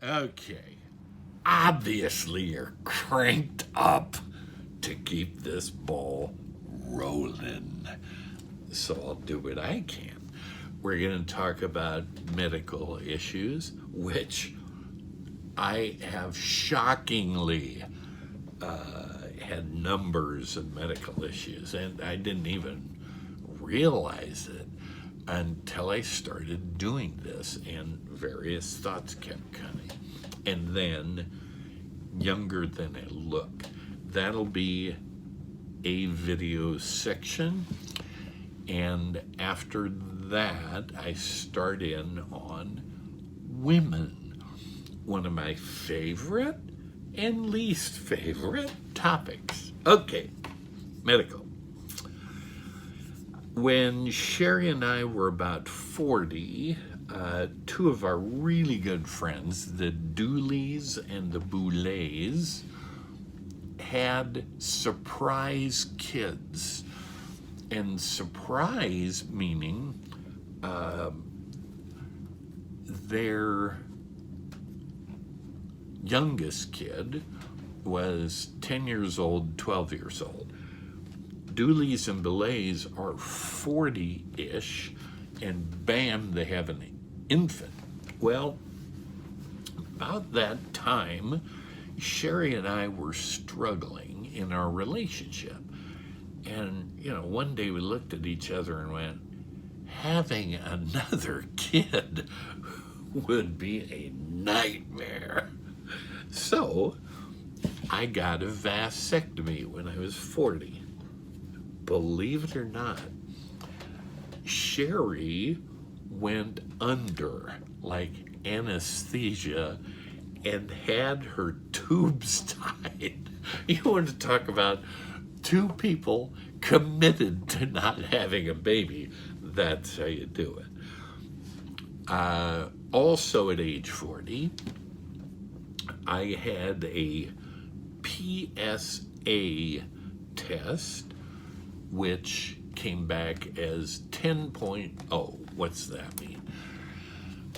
Okay. Obviously, you're cranked up to keep this ball rolling. So I'll do what I can. We're going to talk about medical issues, which I have shockingly had numbers of medical issues, and I didn't even realize it until I started doing this, and various thoughts kept coming. And then, younger than I look, that'll be a video section, and after that, I start in on women, one of my favorite and least favorite topics. Okay, medical. When Sherry and I were about 40, two of our really good friends, the Dooleys and the Boulets, had surprise kids. And surprise meaning their youngest kid was 10 years old, 12 years old. Dooleys and Boulets are 40-ish, and bam, they have an infant. Well, about that time, Sherry and I were struggling in our relationship. And, one day we looked at each other and went, having another kid would be a nightmare. So I got a vasectomy when I was 40. Believe it or not, Sherry went under like anesthesia and had her tubes tied. You want to talk about two people committed to not having a baby? That's how you do it. Also at age 40, I had a PSA test, which came back as 10.0. What's that mean?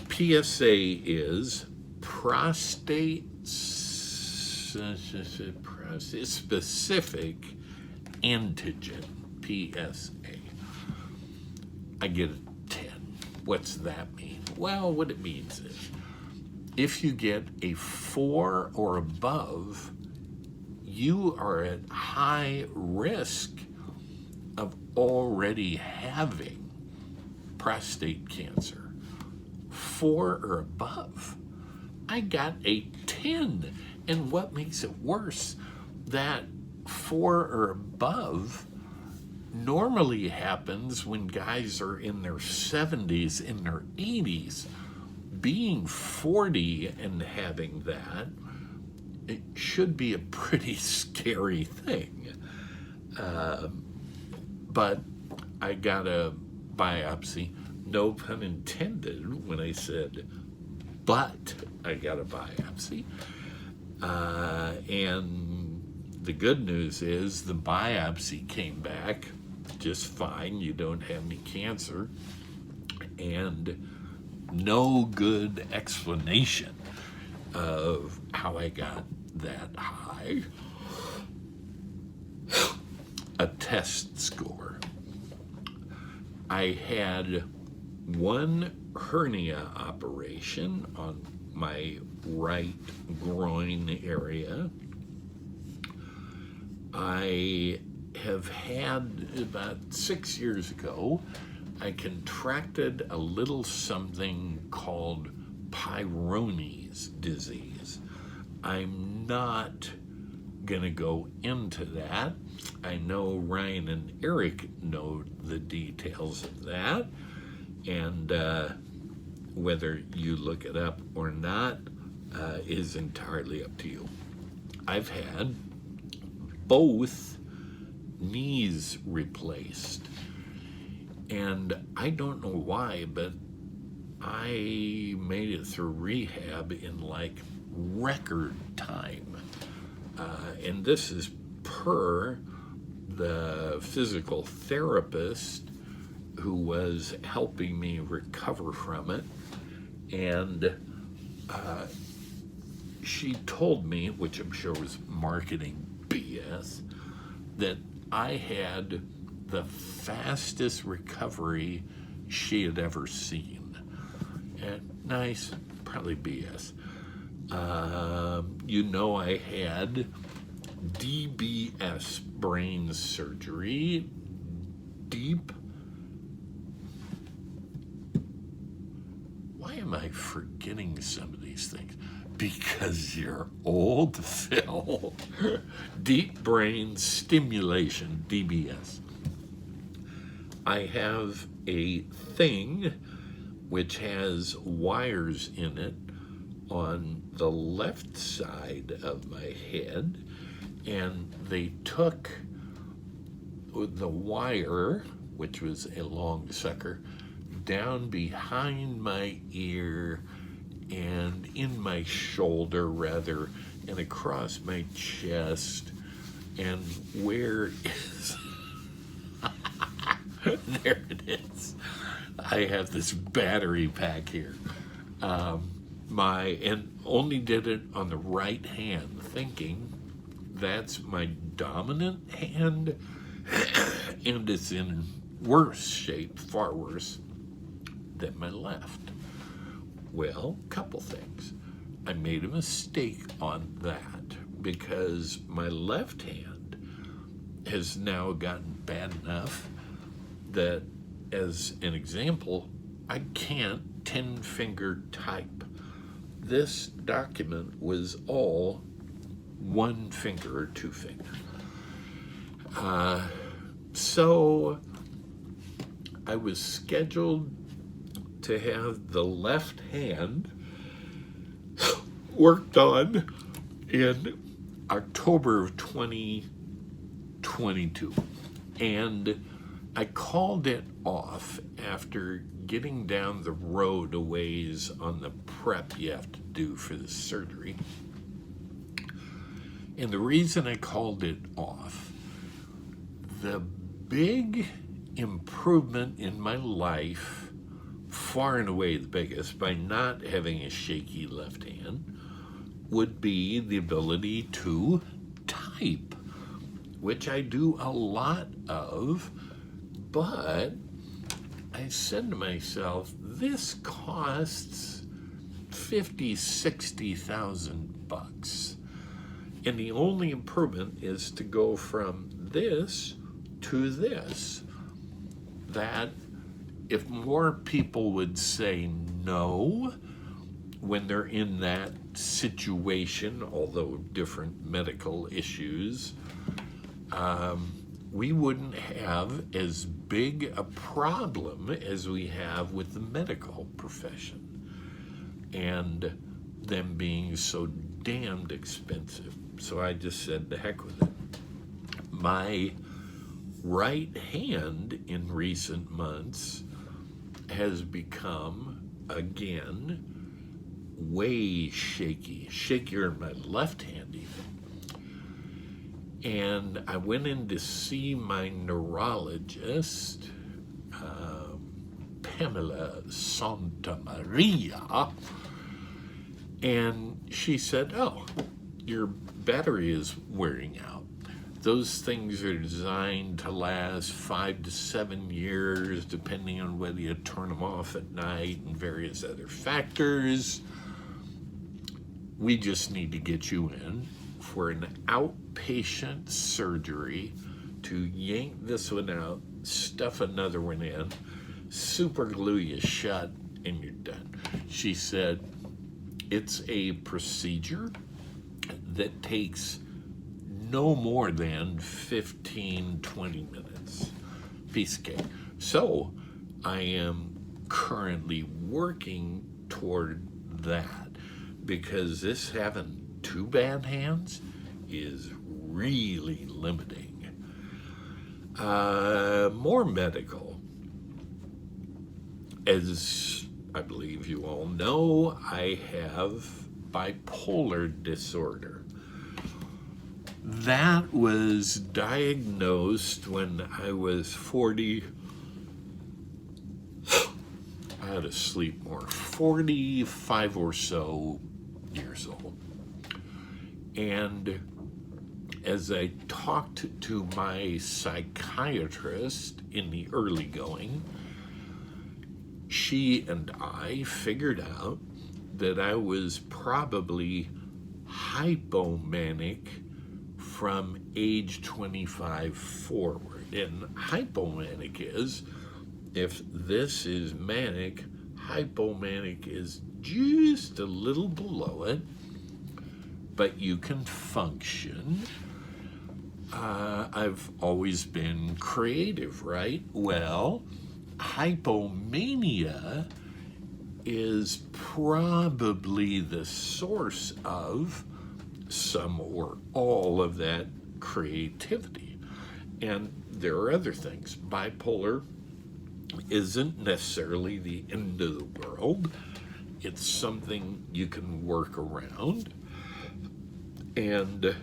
PSA is prostate specific antigen, PSA. I get a 10. What's that mean? Well, what it means is if you get a 4 or above, you are at high risk of already having prostate cancer. 4 or above. I got a 10. And what makes it worse, that 4 or above normally happens when guys are in their 70s, in their 80s. Being 40 and having that, it should be a pretty scary thing. But I got a biopsy, no pun intended when I said, but I got a biopsy. And the good news is the biopsy came back just fine. You don't have any cancer. And no good explanation of how I got that high. A test score. I had one hernia operation on my right groin area. I have had, about 6 years ago, I contracted a little something called Peyronie's disease. I'm not gonna go into that. I know Ryan and Eric know the details of that, and whether you look it up or not is entirely up to you. I've had both knees replaced, and I don't know why, but I made it through rehab in like record time. And this is per the physical therapist who was helping me recover from it. And she told me, which I'm sure was marketing BS, that I had the fastest recovery she had ever seen. And nice, probably BS. I had DBS, brain surgery, deep. Why am I forgetting some of these things? Because you're old, Phil. Deep brain stimulation, DBS. I have a thing which has wires in it on the left side of my head, and they took the wire, which was a long sucker, down behind my ear and in my shoulder, rather, and across my chest. And where is... There it is. I have this battery pack here. And only did it on the right hand, thinking that's my dominant hand, and it's in worse shape, far worse than my left. Well, couple things. I made a mistake on that because my left hand has now gotten bad enough that, as an example, I can't 10-finger type. This document was all 1 finger or 2 finger. So I was scheduled to have the left hand worked on in October of 2022. And I called it off after getting down the road a ways on the prep you have to do for the surgery. And the reason I called it off, the big improvement in my life, far and away the biggest, by not having a shaky left hand, would be the ability to type, which I do a lot of. But I said to myself, this costs $50,000-$60,000. And the only improvement is to go from this to this. That if more people would say no when they're in that situation, although different medical issues, we wouldn't have as big a problem as we have with the medical profession and them being so damned expensive. So I just said, the heck with it. My right hand in recent months has become, again, way shaky, shakier than my left hand even. And I went in to see my neurologist, Pamela Santamaria, and she said, oh, your battery is wearing out. Those things are designed to last 5 to 7 years, depending on whether you turn them off at night and various other factors. We just need to get you in for an outpatient surgery to yank this one out, stuff another one in, super glue you shut, and you're done. She said, it's a procedure that takes no more than 15-20 minutes. Piece of cake. So I am currently working toward that, because this having 2 bad hands is really limiting. More medical. As I believe you all know, I have bipolar disorder. That was diagnosed when I was 40. I had to sleep more. 45 or so years old. And as I talked to my psychiatrist in the early going, she and I figured out that I was probably hypomanic from age 25 forward. And hypomanic is, if this is manic, hypomanic is just a little below it, but you can function. I've always been creative, right? Well, hypomania is probably the source of some or all of that creativity. And there are other things. Bipolar isn't necessarily the end of the world. It's something you can work around. And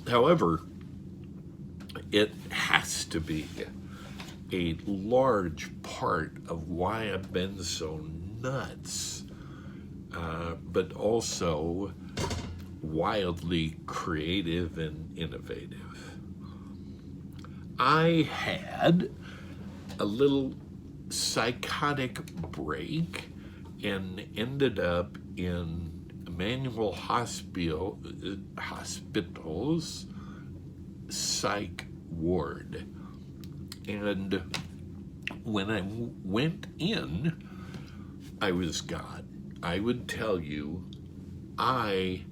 however, it has to be a large part of why I've been so nuts, but also wildly creative and innovative. I had a little psychotic break and ended up in Emmanuel Hospital's psych ward. And when I went in, I was God. I would tell you, I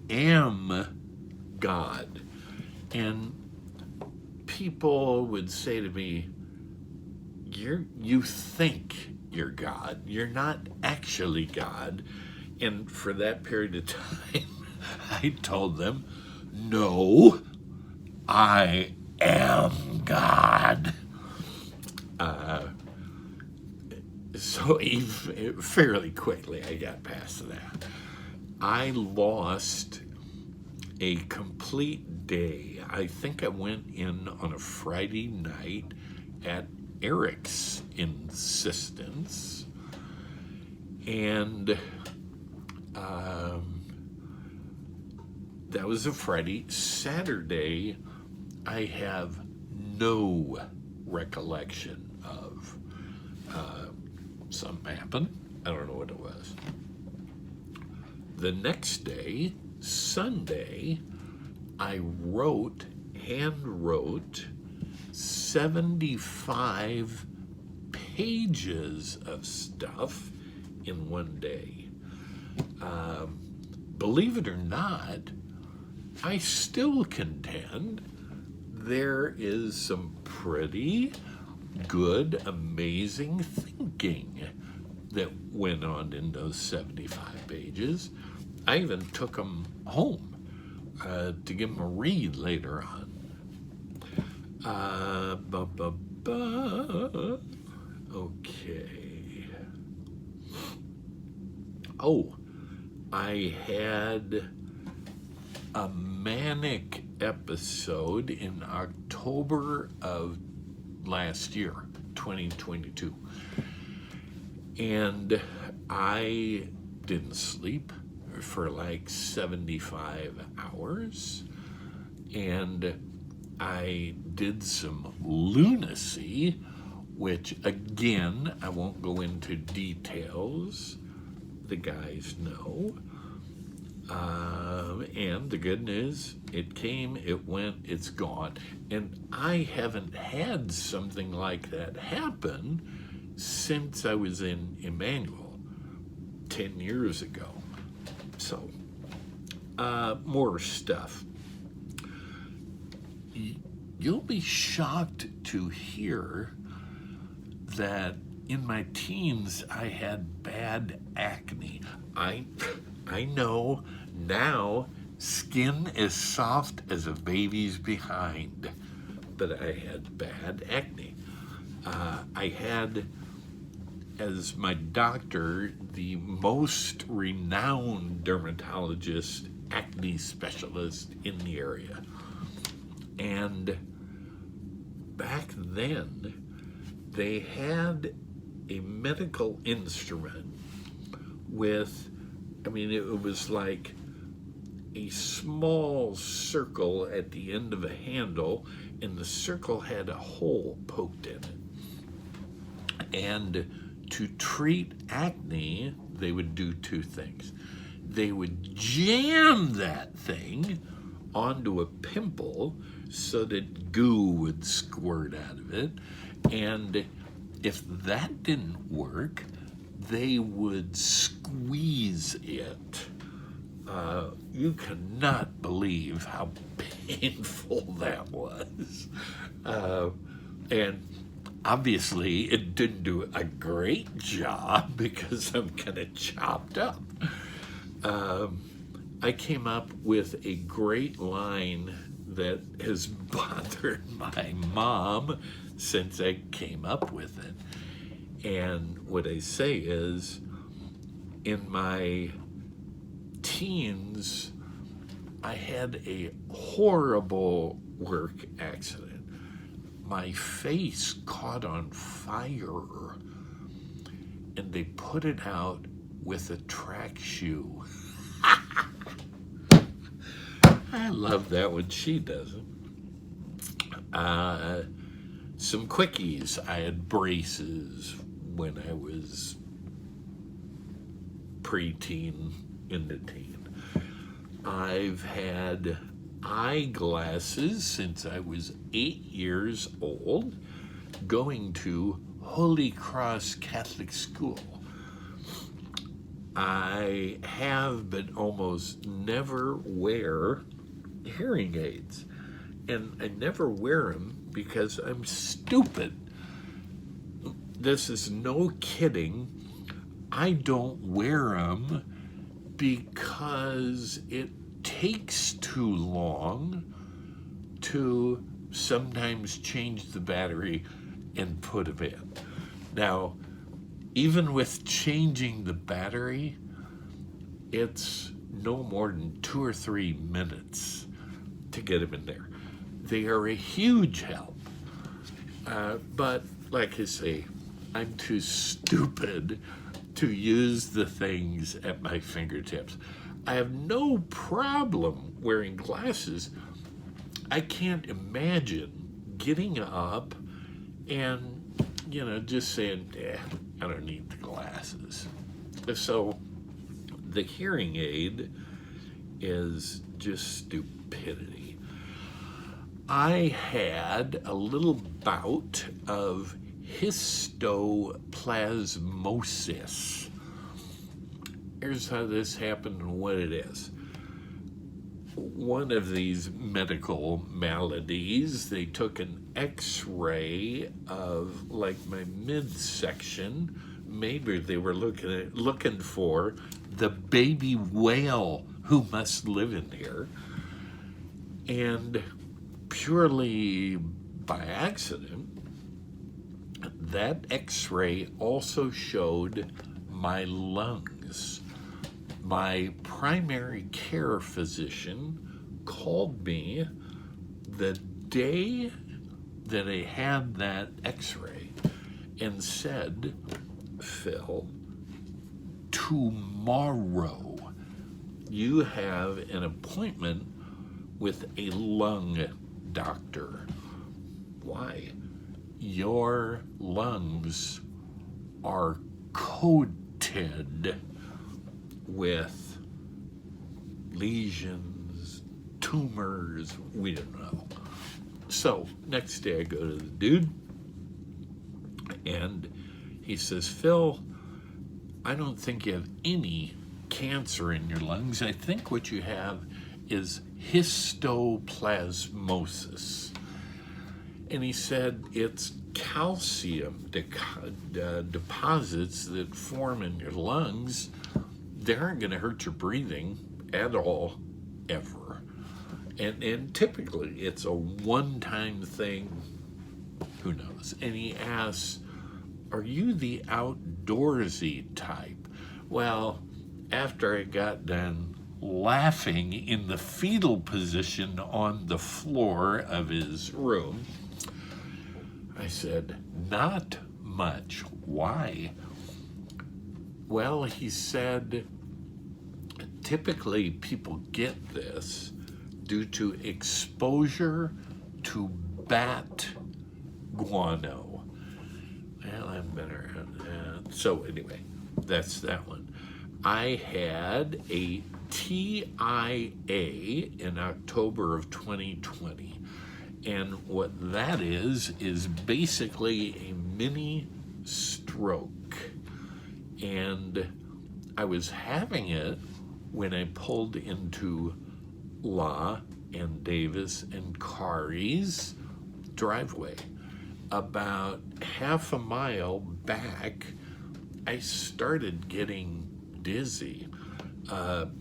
am God. And people would say to me, you think you're God. You're not actually God. And for that period of time, I told them, no, I am God. So fairly quickly, I got past that. I lost a complete day. I think I went in on a Friday night at Eric's insistence, and that was a Friday. Saturday, I have no recollection of something happened. I don't know what it was. The next day, Sunday, I hand wrote 75 pages of stuff in one day. Believe it or not, I still contend there is some pretty good, amazing thinking that went on in those 75 pages. I even took them home to give them a read later on. Okay. Oh, I had a manic episode in October of last year, 2022. And I didn't sleep for like 75 hours. And I did some lunacy, which again, I won't go into details. The guys know. And the good news, it came, it went, it's gone. And I haven't had something like that happen since I was in Emmanuel 10 years ago. So, more stuff. You'll be shocked to hear that in my teens I had bad acne. I know now skin as soft as a baby's behind, but I had bad acne. I had, as my doctor, the most renowned dermatologist, acne specialist in the area. And back then, they had a medical instrument with, I mean, it was like a small circle at the end of a handle, and the circle had a hole poked in it. And to treat acne, they would do two things. They would jam that thing onto a pimple so that goo would squirt out of it. And if that didn't work, they would squeeze it. You cannot believe how painful that was. And obviously it didn't do a great job because I'm kind of chopped up. I came up with a great line that has bothered my mom since I came up with it. And what I say is, in my teens, I had a horrible work accident. My face caught on fire, and they put it out with a track shoe. I love that when she does it. Some quickies. I had braces when I was preteen into teen. I've had eyeglasses since I was 8 years old, going to Holy Cross Catholic School. I have but almost never wear hearing aids, and I never wear them because I'm stupid. This is no kidding. I don't wear them because it takes too long to sometimes change the battery and put them in. Now, even with changing the battery, it's no more than 2 or 3 minutes to get them in there. They are a huge help. But like I say, I'm too stupid to use the things at my fingertips. I have no problem wearing glasses. I can't imagine getting up and, just saying, I don't need the glasses. So the hearing aid is just stupidity. I had a little bout of histoplasmosis. Here's how this happened and what it is. One of these medical maladies, they took an x-ray of like my midsection. Maybe they were looking for the baby whale who must live in here. And purely by accident, that x-ray also showed my lungs. My primary care physician called me the day that I had that x-ray and said, Phil, tomorrow you have an appointment with a lung doctor. Why? Your lungs are coated with lesions, tumors, we don't know. So next day I go to the dude and he says, Phil, I don't think you have any cancer in your lungs. I think what you have is histoplasmosis. And he said it's calcium deposits that form in your lungs. They aren't going to hurt your breathing at all, ever. And typically it's a one-time thing. Who knows? And he asks, are you the outdoorsy type? Well, after I got done laughing in the fetal position on the floor of his room, I said, not much. Why? Well, he said typically people get this due to exposure to bat guano. Well, I'm better at that. So anyway, that's that one. I had a TIA in October of 2020. And what that is basically a mini stroke. And I was having it when I pulled into La and Davis and Kari's driveway. About half a mile back, I started getting dizzy.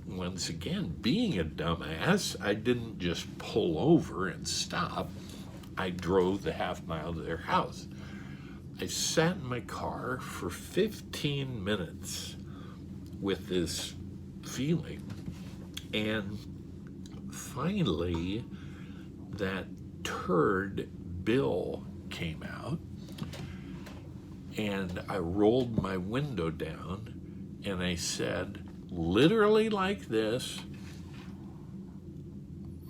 Once again, being a dumbass, I didn't just pull over and stop. I drove the half mile to their house. I sat in my car for 15 minutes with this feeling, and finally that turd bill came out, and I rolled my window down and I said, literally like this,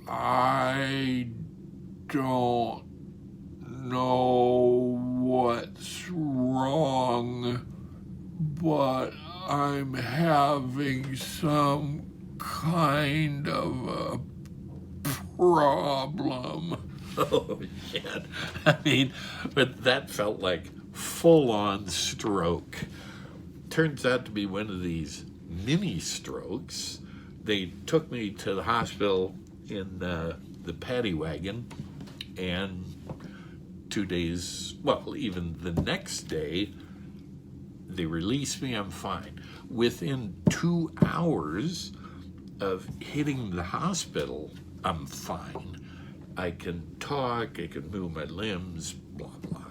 I don't know what's wrong, but I'm having some kind of a problem. Oh, shit. I mean, but that felt like full-on stroke. Turns out to be one of these mini strokes. They took me to the hospital in the paddy wagon, and 2 days, well, even the next day, they released me. I'm fine. Within 2 hours of hitting the hospital, I'm fine. I can talk, I can move my limbs, blah, blah.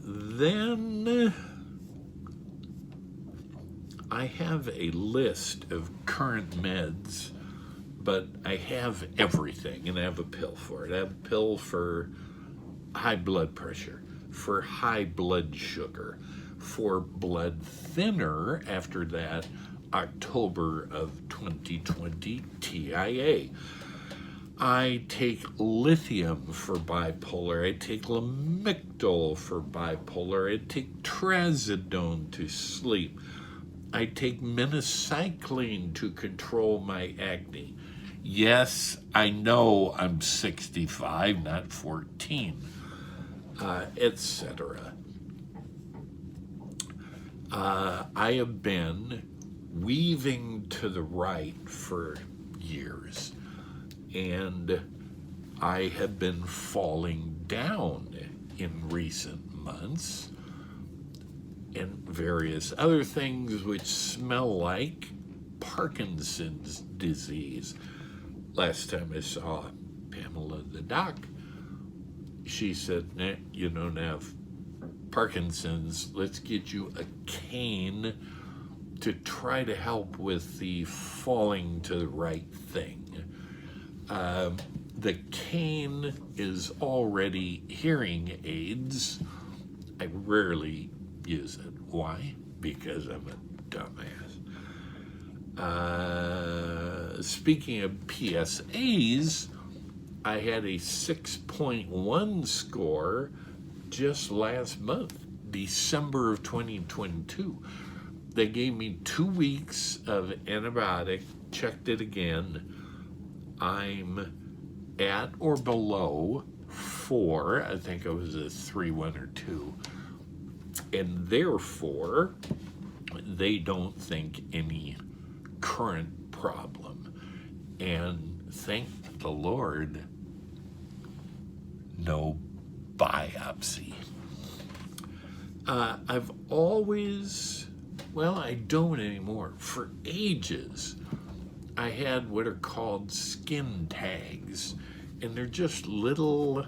Then I have a list of current meds, but I have everything, and I have a pill for it. I have a pill for high blood pressure, for high blood sugar, for blood thinner after that October of 2020 TIA. I take lithium for bipolar. I take Lamictal for bipolar. I take trazodone to sleep. I take minocycline to control my acne. Yes, I know I'm 65, not 14, etc. I have been weaving to the right for years, and I have been falling down in recent months, and various other things which smell like Parkinson's disease. Last time I saw Pamela the doc, she said, you don't have Parkinson's, let's get you a cane to try to help with the falling to the right thing. The cane is already hearing aids. I rarely use it. Why? Because I'm a dumbass. Speaking of PSAs, I had a 6.1 score just last month, December of 2022. They gave me 2 weeks of antibiotic, checked it again. I'm at or below 4. I think I was a 3-1 or 2. And therefore, they don't think any current problem. And thank the Lord, no biopsy. I've always, well, I don't anymore. For ages, I had what are called skin tags, and they're just little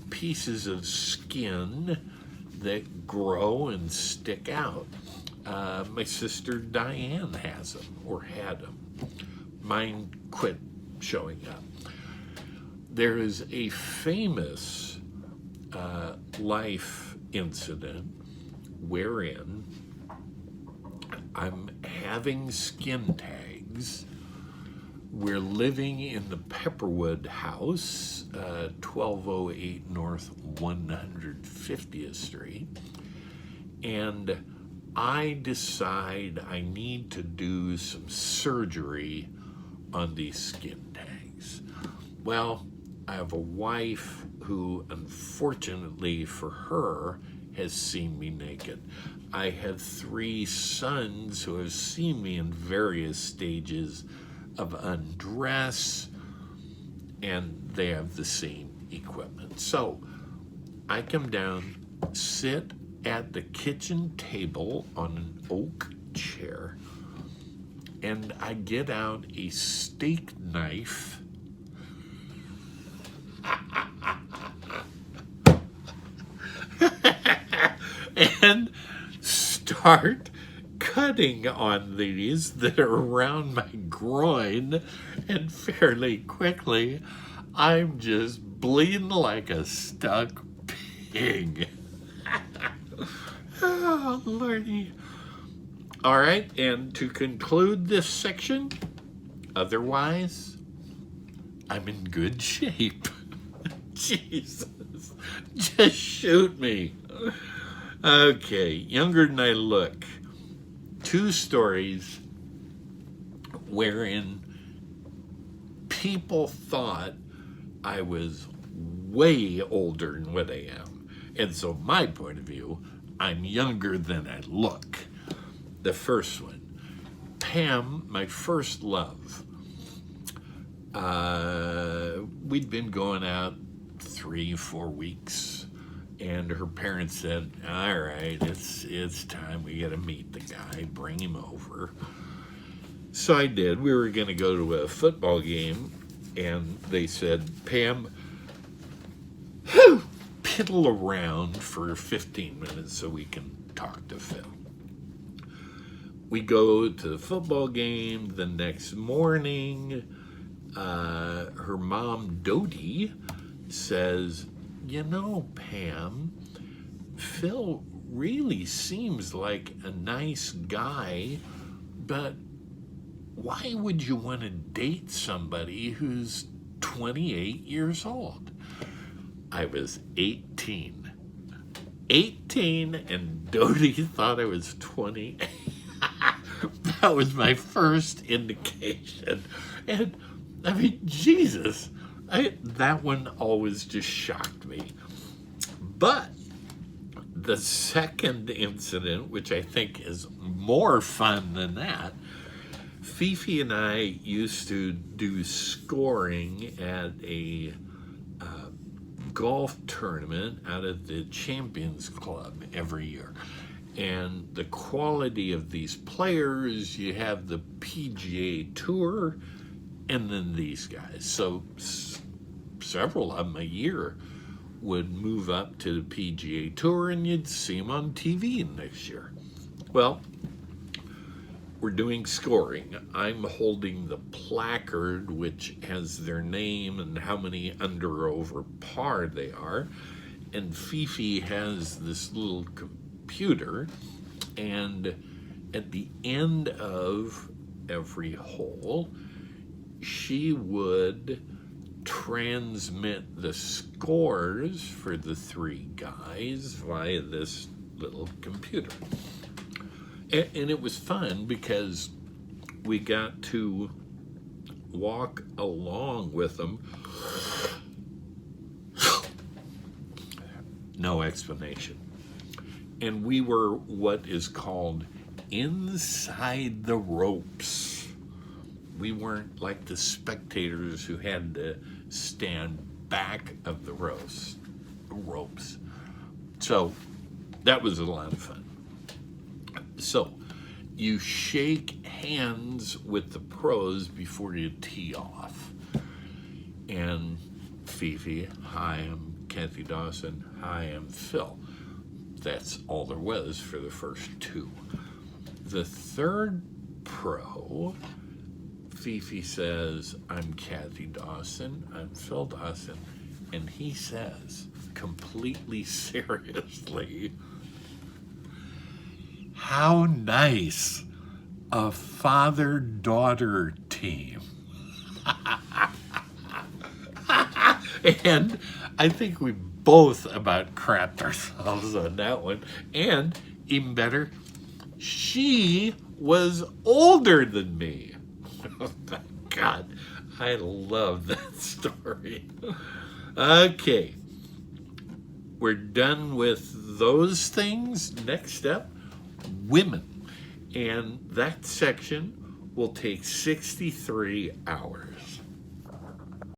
pieces of skin that grow and stick out. My sister Diane has them, or had them. Mine quit showing up. There is a famous life incident wherein I'm having skin tags. We're living in the Pepperwood house, 1208 North 150th Street, and I decide I need to do some surgery on these skin tags. Well, I have a wife who, unfortunately for her, has seen me naked. I have 3 sons who have seen me in various stages of undress, and they have the same equipment. So I come down, sit at the kitchen table on an oak chair, and I get out a steak knife and start cutting on these that are around my groin, and fairly quickly I'm just bleeding like a stuck pig. Oh, Lordy. All right, and to conclude this section, otherwise, I'm in good shape. Jesus, just shoot me. Okay, younger than I look. 2 stories wherein people thought I was way older than what I am. And so my point of view, I'm younger than I look. The first one, Pam, my first love. We'd been going out 3-4 weeks, and her parents said, all right, it's time, we gotta meet the guy, bring him over. So I did. We were gonna go to a football game, and they said, Pam, piddle around for 15 minutes so we can talk to Phil. We go to the football game the next morning. Her mom, Dodie, says, you know, Pam, Phil really seems like a nice guy, but why would you want to date somebody who's 28 years old? I was 18. 18, and Dodie thought I was 20. That was my first indication. And I mean, Jesus, that one always just shocked me. But the second incident, which I think is more fun than that, Fifi and I used to do scoring at a golf tournament out at the Champions Club every year. And the quality of these players, you have the PGA Tour and then these guys. So several of them a year would move up to the PGA Tour, and you'd see them on TV next year. Well, we're doing scoring. I'm holding the placard which has their name and how many under or over par they are. And Fifi has this little computer, and at the end of every hole, she would transmit the scores for the 3 guys via this little computer. And it was fun because we got to walk along with them. No explanation. And we were what is called inside the ropes. We weren't like the spectators who had to stand back of the ropes. So that was a lot of fun. So you shake hands with the pros before you tee off. And Fifi, hi, I'm Kathy Dawson. Hi, I'm Phil. That's all there was for the first 2. The third pro, Fifi says, I'm Kathy Dawson, I'm Phil Dawson, and he says, completely seriously, how nice. A father-daughter team. And I think we both about crapped ourselves on that one. And even better, she was older than me. Oh my God, I love that story. Okay, we're done with those things. Next up, women. And that section will take 63 hours.